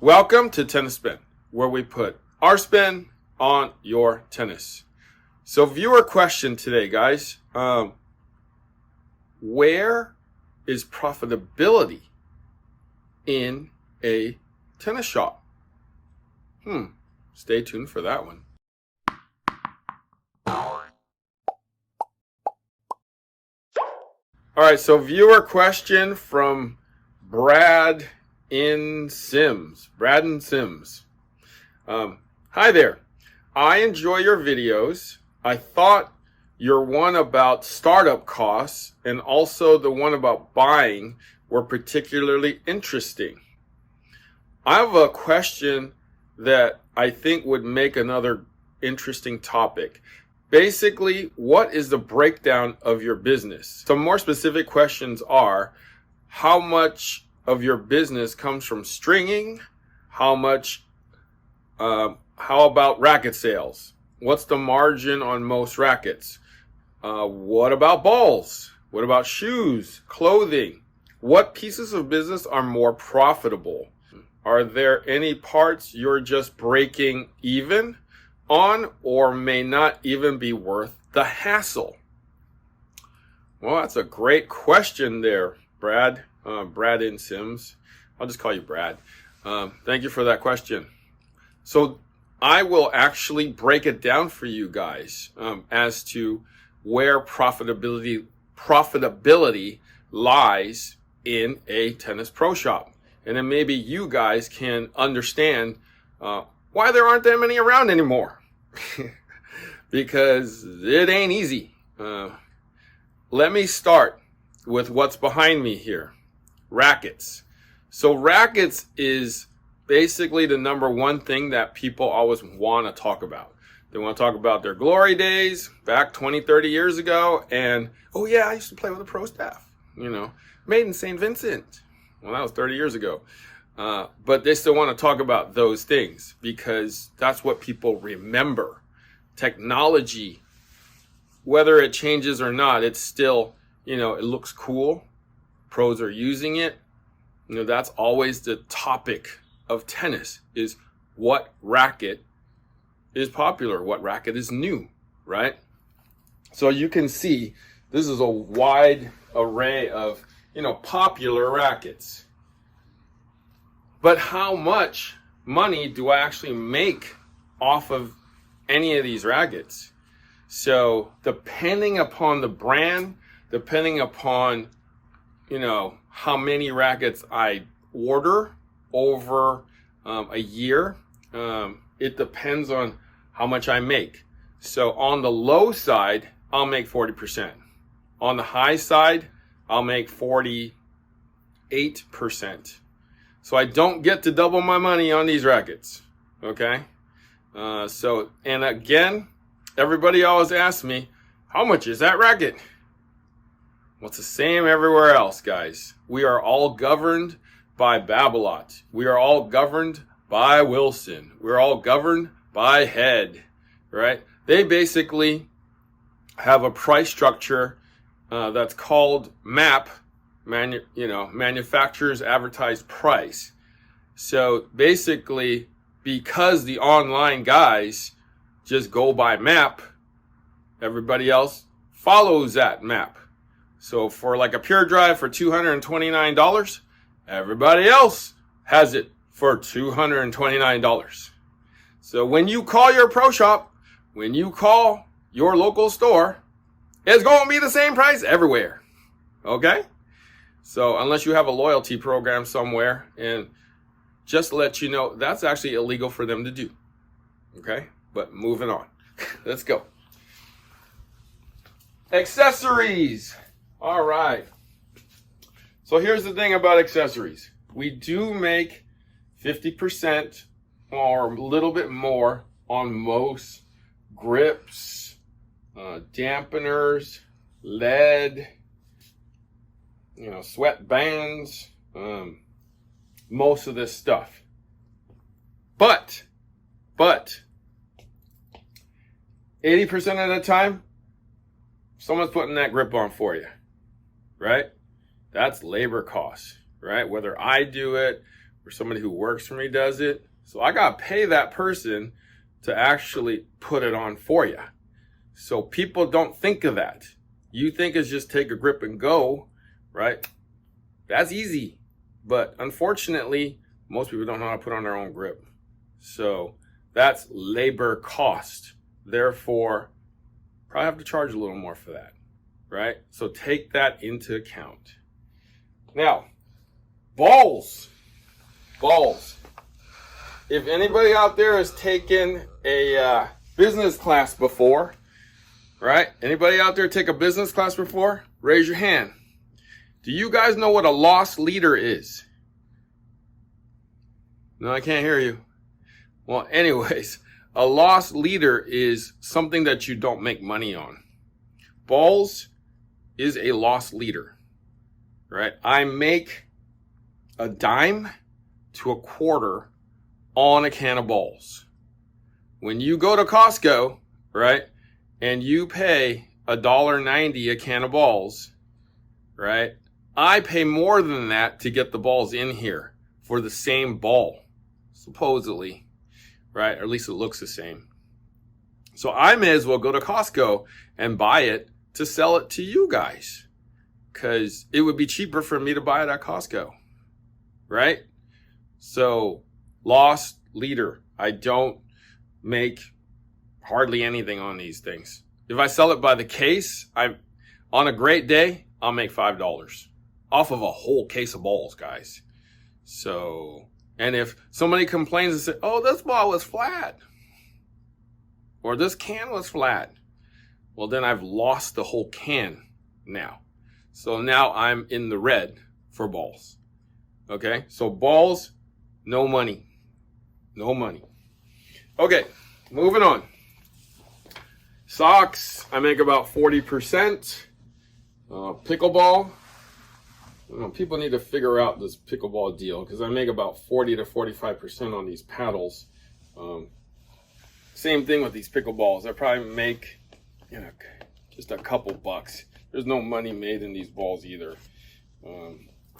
Welcome to Tennis Spin, where we put our spin on your tennis. So viewer question today, guys. Where is profitability in a tennis shop? Stay tuned for that one. All right, so viewer question from Bradinsimms. Hi there. I enjoy your videos. I thought your one about startup costs and also the one about buying were particularly interesting. I have a question that I think would make another interesting topic. Basically, what is the breakdown of your business? Some more specific questions are, how much of your business comes from stringing? How about racket sales? What's the margin on most rackets? What about balls? What about shoes, clothing? What pieces of business are more profitable? Are there any parts you're just breaking even on or may not even be worth the hassle? Well, that's a great question there, Bradinsimms. I'll just call you Brad. Thank you for that question. So I will actually break it down for you guys as to where profitability lies in a tennis pro shop. And then maybe you guys can understand why there aren't that many around anymore. Because it ain't easy. Let me start with what's behind me here. Rackets. So rackets is basically the number one thing that people always want to talk about. They want to talk about their glory days back 20, 30 years ago. And, oh yeah, I used to play with a pro staff, made in St. Vincent. Well, that was 30 years ago. But they still want to talk about those things because that's what people remember. Technology, whether it changes or not, it's still, it looks cool. Pros are using it. That's always the topic of tennis is what racket is popular, what racket is new, right? So you can see this is a wide array of, popular rackets. But how much money do I actually make off of any of these rackets? So depending upon the brand, depending upon, how many rackets I order over a year, it depends on how much I make. So on the low side, I'll make 40%. On the high side, I'll make 48%. So I don't get to double my money on these rackets. Okay? And again, everybody always asks me, how much is that racket? Well, it's the same everywhere else, guys. We are all governed by Babolat. We are all governed by Wilson. We're all governed by Head, right? They basically have a price structure that's called MAP, manufacturer's advertised price. So basically, because the online guys just go by MAP, everybody else follows that MAP. So for like a pure drive for $229, everybody else has it for $229. So when you call your pro shop, when you call your local store, it's going to be the same price everywhere. Okay? So unless you have a loyalty program somewhere, and just to let you know, that's actually illegal for them to do. Okay? But moving on. Let's go. Accessories. All right. So here's the thing about accessories. We do make 50% or a little bit more on most grips, dampeners, lead, sweat bands, most of this stuff. But 80% of the time, someone's putting that grip on for you, right? That's labor costs, right? Whether I do it, or somebody who works for me does it. So I got to pay that person to actually put it on for you. So people don't think of that. You think it's just take a grip and go, right? That's easy. But unfortunately, most people don't know how to put on their own grip. So that's labor cost. Therefore, probably have to charge a little more for that, right? So take that into account. Now, balls. If anybody out there has taken a business class before, right? Anybody out there take a business class before? Raise your hand. Do you guys know what a loss leader is? No, I can't hear you. Well, anyways, a loss leader is something that you don't make money on. Balls is a loss leader, right? I make a dime to a quarter on a can of balls. When you go to Costco, right, and you pay $1.90 a can of balls, right, I pay more than that to get the balls in here for the same ball, supposedly, right? Or at least it looks the same. So I may as well go to Costco and buy it to sell it to you guys, because it would be cheaper for me to buy it at Costco, right? So loss leader, I don't make hardly anything on these things. If I sell it by the case, on a great day, I'll make $5 off of a whole case of balls, guys. So, and if somebody complains and says, oh, this ball was flat, or this can was flat, well, then I've lost the whole can now. So now I'm in the red for balls. Okay, so balls, no money. No money. Okay, moving on. Socks, I make about 40%. Pickleball, people need to figure out this pickleball deal, because I make about 40 to 45% on these paddles. Same thing with these pickleballs. I probably make, just a couple bucks. There's no money made in these balls either.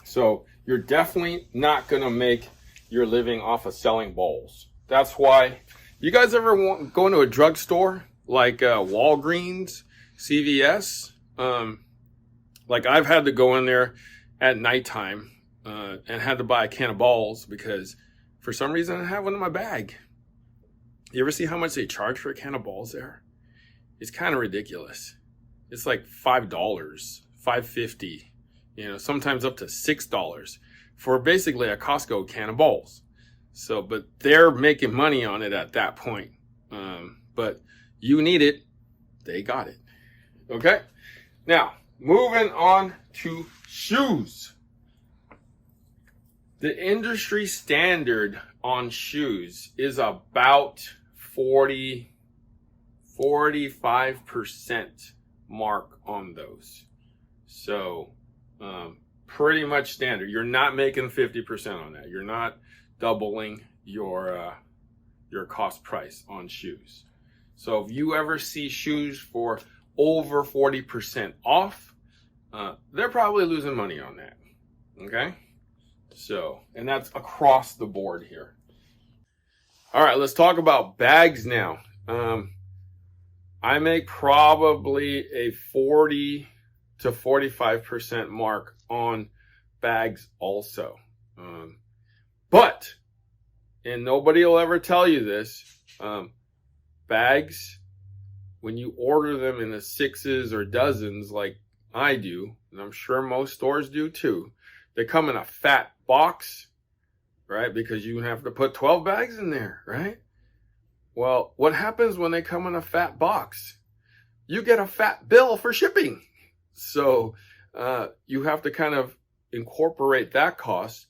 So you're definitely not going to make your living off of selling balls. That's why, you guys ever go into a drugstore like Walgreens, CVS? Like I've had to go in there at nighttime and had to buy a can of balls because for some reason I have one in my bag. You ever see how much they charge for a can of balls there? It's kind of ridiculous. It's like $5, $5.50, sometimes up to $6 for basically a Costco can of balls. So, but they're making money on it at that point. But you need it, they got it. Okay? Now, moving on to shoes. The industry standard on shoes is about 45% mark on those. So, pretty much standard. You're not making 50% on that. You're not doubling your cost price on shoes. So if you ever see shoes for over 40% off, they're probably losing money on that. Okay? So, and that's across the board here. All right, let's talk about bags now. I make probably a 40 to 45% mark on bags also. But, and nobody will ever tell you this, bags, when you order them in the sixes or dozens like I do, and I'm sure most stores do too, they come in a fat box, right? Because you have to put 12 bags in there, right? Well, what happens when they come in a fat box? You get a fat bill for shipping. So you have to kind of incorporate that cost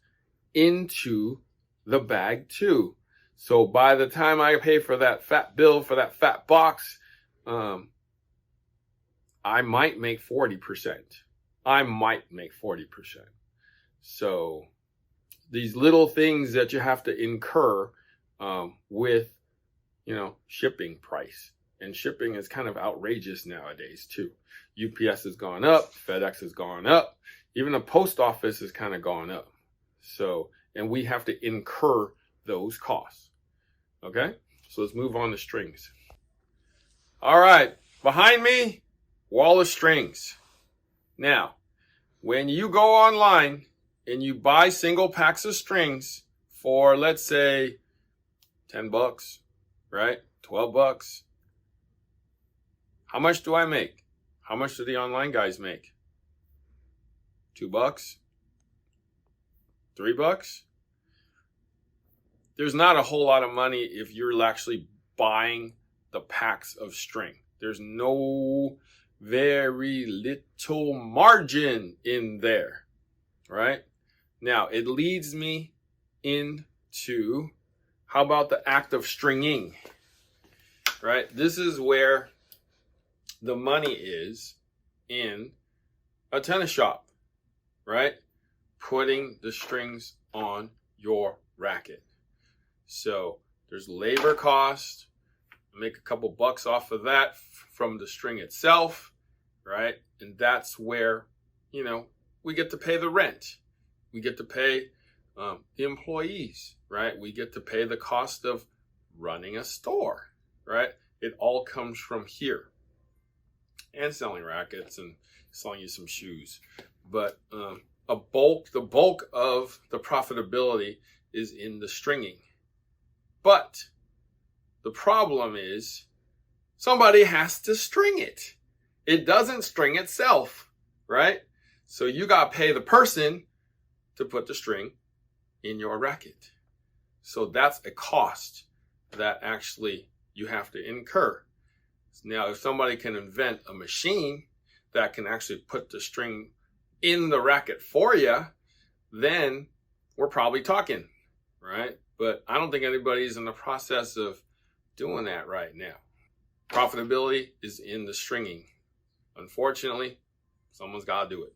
into the bag too. So by the time I pay for that fat bill for that fat box, I might make 40%. I might make 40%. So these little things that you have to incur with, shipping price. And shipping is kind of outrageous nowadays too. UPS has gone up, FedEx has gone up, even the post office has kind of gone up. So and we have to incur those costs. Okay, so let's move on to strings. All right, behind me, wall of strings. Now, when you go online and you buy single packs of strings for, let's say, $10, right? $12. How much do I make? How much do the online guys make? $2? $3? There's not a whole lot of money if you're actually buying the packs of string. There's very little margin in there, right? Now, it leads me into, how about the act of stringing, right? This is where the money is in a tennis shop, right? Putting the strings on your racket. So there's labor cost. Make a couple bucks off of that from the string itself, right? And that's where, we get to pay the rent. We get to pay the employees, right? We get to pay the cost of running a store, right? It all comes from here. And selling rackets and selling you some shoes. But the bulk of the profitability is in the stringing. But the problem is somebody has to string it. It doesn't string itself, right? So you got to pay the person to put the string in your racket. So that's a cost that actually you have to incur. Now, if somebody can invent a machine that can actually put the string in the racket for you, then we're probably talking, right? But I don't think anybody's in the process of doing that right now. Profitability is in the stringing. Unfortunately, someone's got to do it.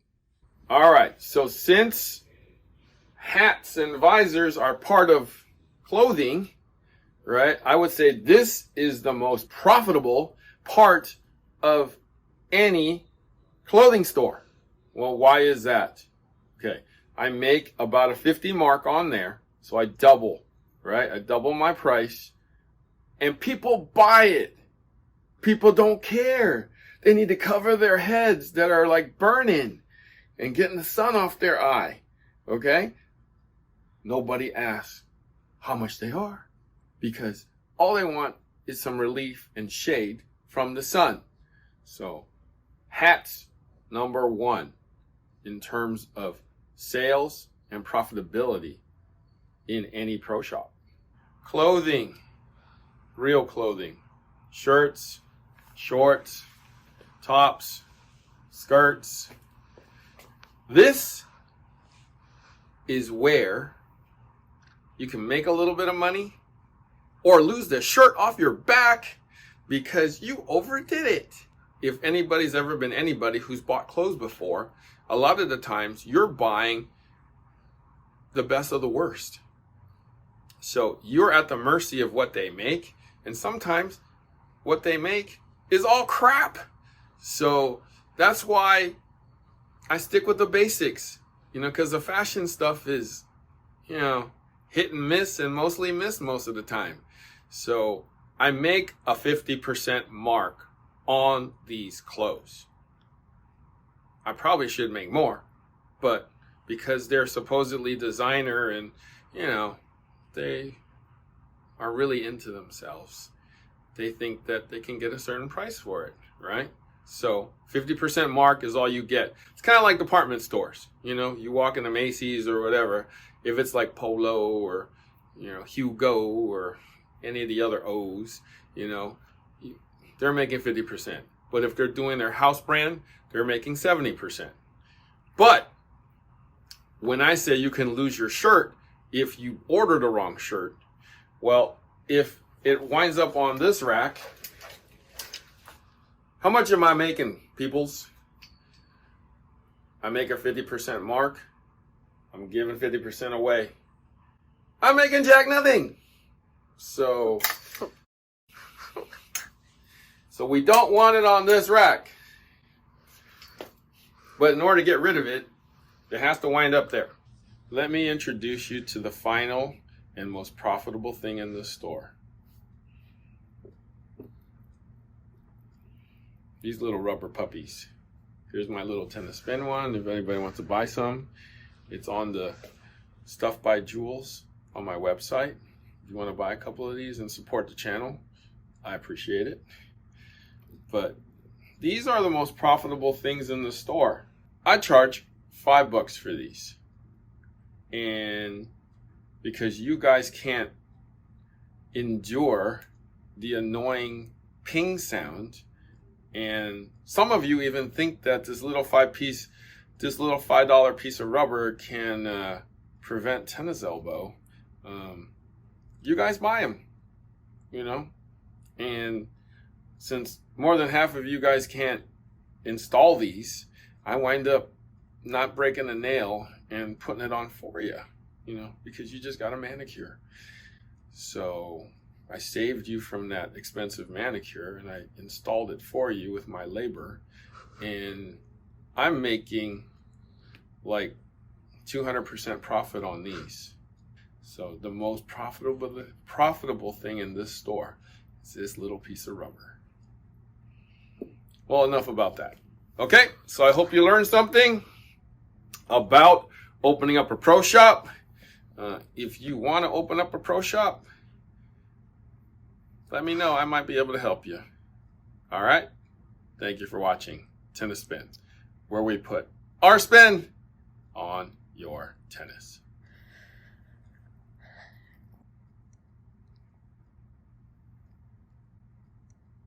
All right, so since hats and visors are part of clothing, right, I would say this is the most profitable part of any clothing store. Well, why is that? Okay, I make about a 50 mark on there, so I double, right? I double my price, and people buy it. People don't care. They need to cover their heads that are like burning and getting the sun off their eye, okay? Nobody asks how much they are because all they want is some relief and shade from the sun. So hats, number one in terms of sales and profitability in any pro shop. Clothing, real clothing, shirts, shorts, tops, skirts. This is where you can make a little bit of money or lose the shirt off your back because you overdid it. If anybody's ever been anybody who's bought clothes before, a lot of the times you're buying the best of the worst. So you're at the mercy of what they make, and sometimes what they make is all crap. So that's why I stick with the basics, because the fashion stuff is, hit and miss and mostly miss most of the time. So I make a 50% mark on these clothes. I probably should make more, but because they're supposedly designer and, they are really into themselves, they think that they can get a certain price for it, right? So 50% mark is all you get. It's kind of like department stores. You walk into Macy's or whatever. If it's like Polo or, Hugo or any of the other O's, they're making 50%. But if they're doing their house brand, they're making 70%. But when I say you can lose your shirt if you order the wrong shirt, well, if it winds up on this rack, how much am I making, peoples? I make a 50% mark. I'm giving 50% away. I'm making jack nothing. So we don't want it on this rack. But in order to get rid of it, it has to wind up there. let me introduce you to the final and most profitable thing in the store. These little rubber puppies. Here's my little tennis spin one. If anybody wants to buy some, it's on the Stuff by Jules on my website. If you want to buy a couple of these and support the channel, I appreciate it. But these are the most profitable things in the store. I charge $5 for these. And because you guys can't endure the annoying ping sound, and some of you even think that this little $5 piece of rubber can prevent tennis elbow. You guys buy them, you know? And since more than half of you guys can't install these, I wind up not breaking a nail and putting it on for you, you know, because you just got a manicure. So I saved you from that expensive manicure and I installed it for you with my labor. And I'm making like 200% profit on these. So the most profitable thing in this store is this little piece of rubber. Well, enough about that. Okay, so I hope you learned something about opening up a pro shop. If you want to open up a pro shop, let me know. I might be able to help you. All right? Thank you for watching Tennis Spin, where we put our spin on your tennis.